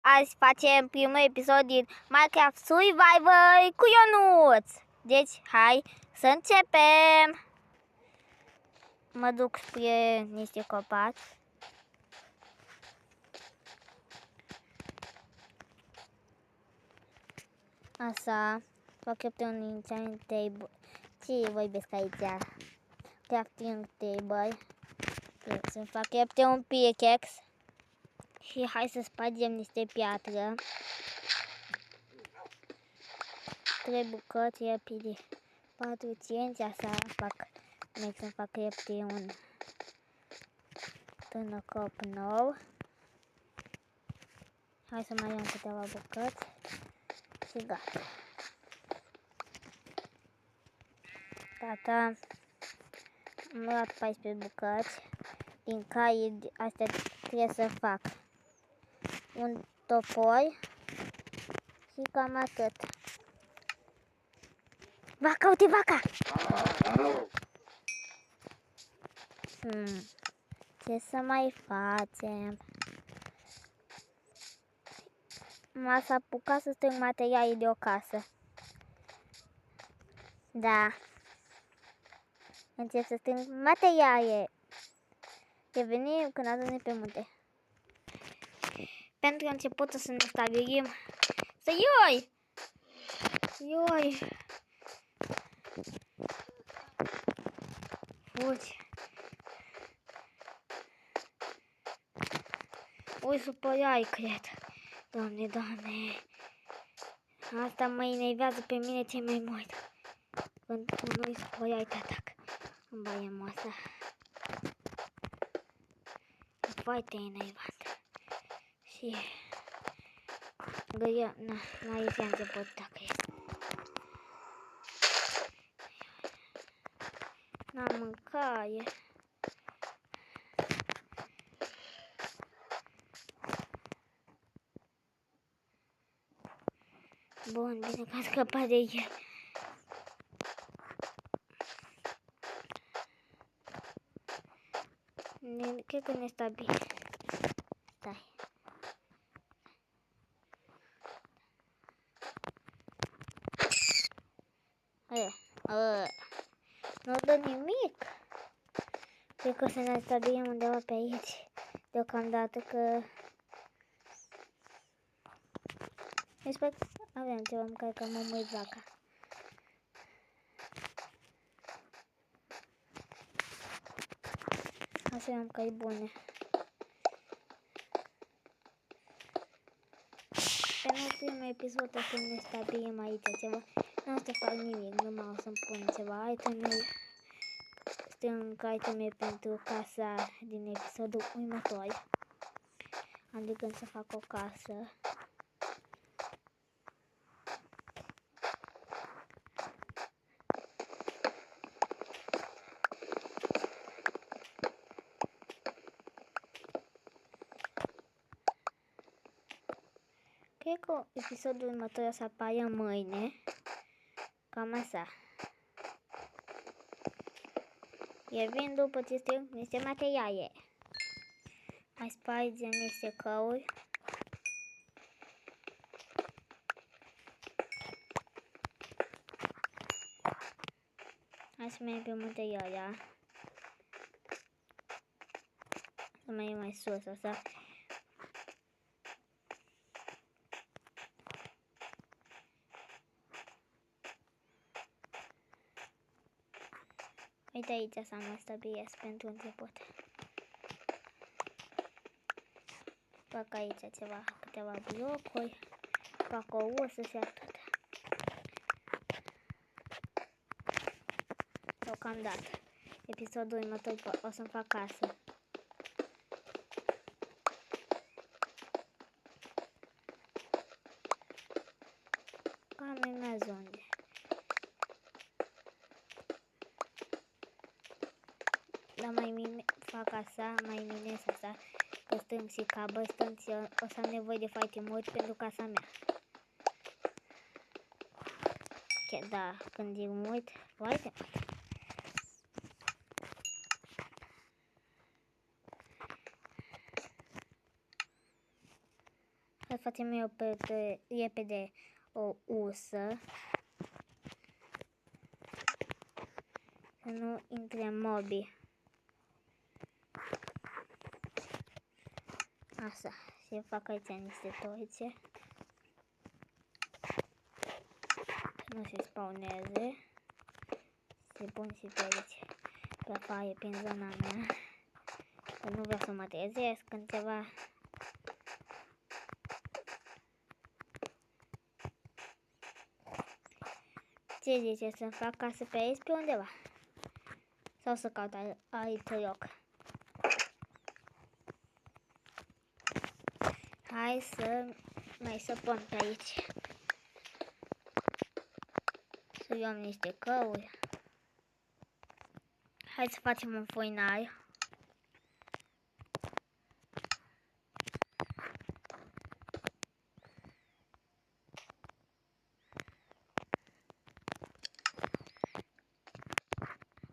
Azi facem primul episod din Minecraft Survivor cu Ionuț. Deci, hai să începem. Mă duc spre niște copaci. Așa, fac eu pe un enchant table. Ce vorbesc aici? Crafting table. Să fac eu pe un pickaxe. Și hai să spargem niște piatră. 3 bucăți repede. 4-5, așa fac. Merg să fac repede un tânăcop nou. Hai să mai iau câteva bucăți. Și gata. Gata. Am luat 14 bucăți. Din care astea trebuie să fac un topor. Și cam atât. Vaca, uite vaca! Ce să mai facem? M-ați apucat să strâng materiale de o casă. Da. Încep să strâng materiale. Revenim când ajungem pe munte. Pentru început să ne stabilim. Să ioi! Ioi! Fugi! Ui, supărai, cred. Doamne, Doamne! Asta mă enervează pe mine cel mai mult. Când nu-i supărai te atac. Îmi baie moasa. E foarte enervant. Și... găia... n-ai zi a început dacă e. N-am mâncare. Bun, bine că am scăpat de el. Cred că ne stabil. Stai. Nu dă nimic. Cred că o să ne stabilim undeva pe aici. Deocamdată că... sper că avem ceva mâncare, că mă mui vaca. Așa am că e bune. În ultimul episod o să ne stabilim aici ceva. Nu o să fac nimic, numai o să-mi pun ceva iteme. Strâng iteme pentru casa din episodul următor. Am de gând să fac o casă. Cred că episodul următor o să apară mâine. Cam așa. Eu vin după ce strâng niște materiale. Mai spargem niște căuri. Hai să mergem pe muntele ăla. Să mai e mai sus, așa. Uite aici să mă stabilesc pentru început. Fac aici câteva blocuri. Fac o ușă și atât. Deocamdată. Episodul următor o să-mi fac casă. Cam urmează unde. Dar mai fac așa, mai minez așa, că strâng și cobblestone și o să am nevoie de foarte mult pentru casa mea. Chiar da, când e mult, foarte mult. Hai să facem eu repede o ursă. Să nu intre mobii. Așa, și fac aici niște torțe. Să nu se spawneze. Se pun și pe aici, pe afară, prin zona mea. Că nu vreau să mă trezesc în ceva. Ce zice, să fac ca să pe pe undeva? Sau să caut aici loc? Hai să mai săpăm pe aici. Să luăm niște căuri. Hai să facem un foinar.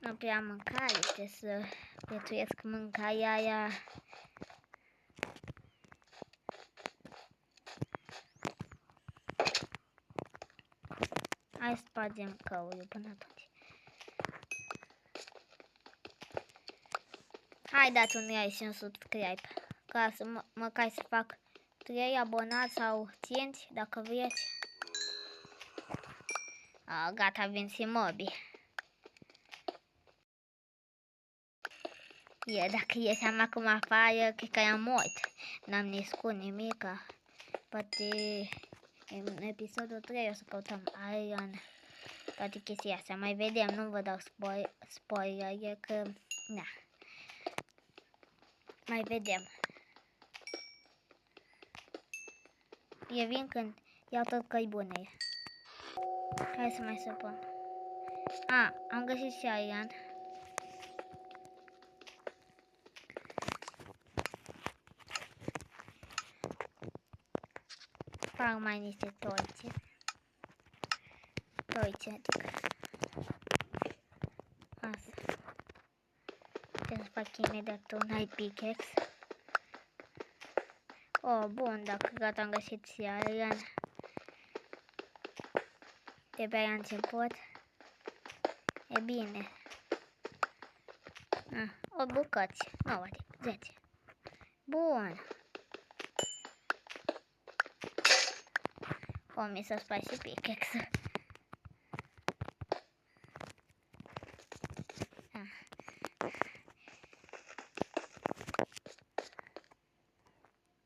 Nu prea am mâncare, trebuie să prețuiesc mâncarea aia. Hai să spargem căurile până atunci. Hai dați un like și un subscribe, ca să măcar să fac 3 abonați sau 5 dacă vreți. Gata, vin și mobii. Dacă e seama acum afară, cred că am mort. N-am niscut nimica. Poate în episodul 3 o să căutăm Iron. Toate chestia astea. Mai vedem, nu vă dau spoiler, că na. Mai vedem. Eu vin când iau tot căibunele. Hai să mai săpăm. Am găsit și Iron. Fac mai niște torțe. Adică. Asta. Trebuie să fac imediat un high pickaxe. Bun, dacă gata am găsit și Iron. De-abia a început. E bine. 8 bucăți. 9, adică 10. Bun. Mi s-a spart și pickaxe.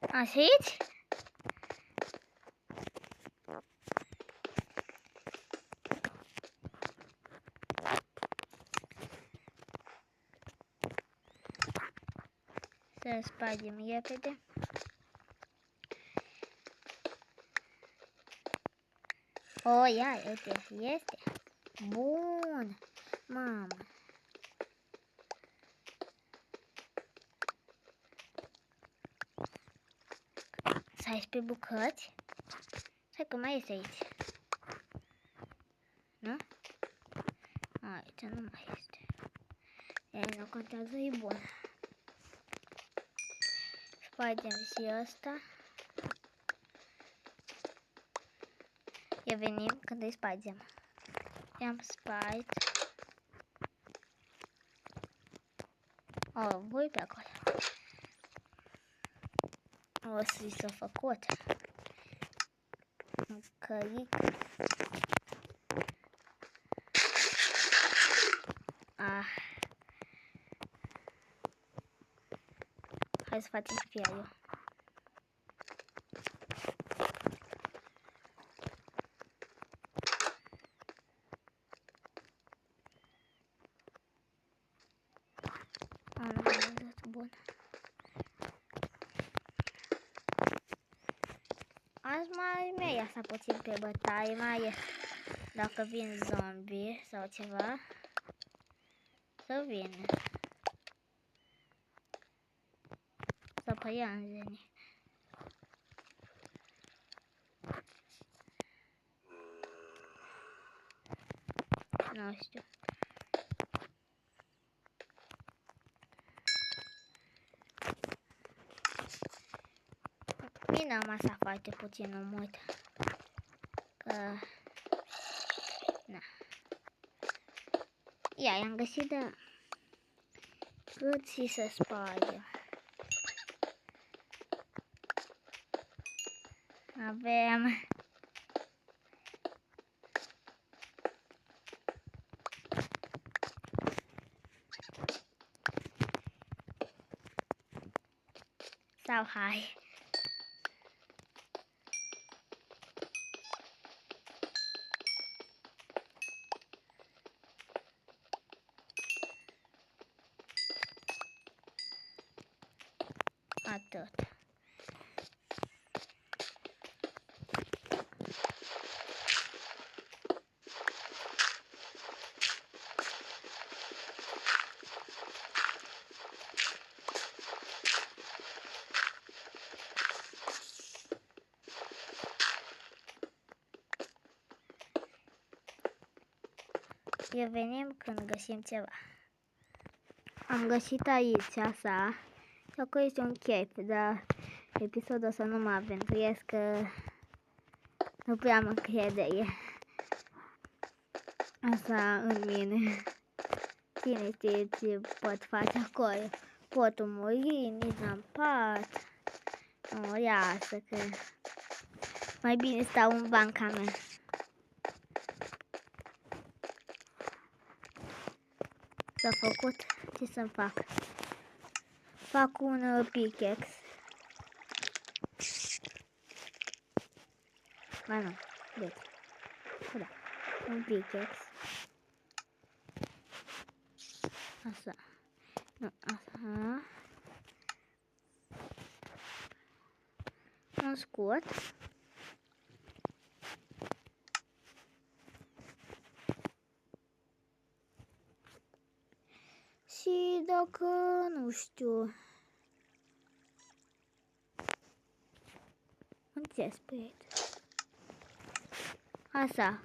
Așa aici? Să spargem repede. Ia, uite, este. Bun. Mamă. 16 bucăți. Hai că mai este aici. Nu? Aici nu mai este. Nu contează, e bun. Spargem și ăsta. Revenim când îi spargem. I-am spart. Voi pe acolo. O să-i s-a făcut. Un căric. Hai să facem fiarul. Am văzut, bun. Azi mai merg asta puțin pe bătaie, mai ales dacă vin zombie sau ceva, să vină. Să păianjene. Nu știu. Bine, am masat foarte puțin, nu mult. Că... Na. Ia, i-am găsit de... Cât și să spargem. Avem... Sau hai. Atât. Revenim când găsim ceva. Am găsit aici asta. Și acolo este un chef, dar episodul ăsta nu mă aventurez că nu prea am încredere asta în mine. Cine știe ce pot face acolo? Pot muri, nici n-am pat. Nu, iasă că mai bine stau în banca mea. S-a făcut? Ce să-mi fac? Fac un pickaxe. Ba nu, deci. Da, un pickaxe. Așa. Nu, așa. Un scot. Și dacă, nu știu, un chestplate. Așa.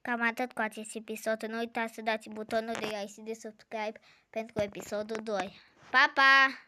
Cam atât cu acest episod. Nu uitați să dați butonul de like și de subscribe pentru episodul 2. Pa, pa!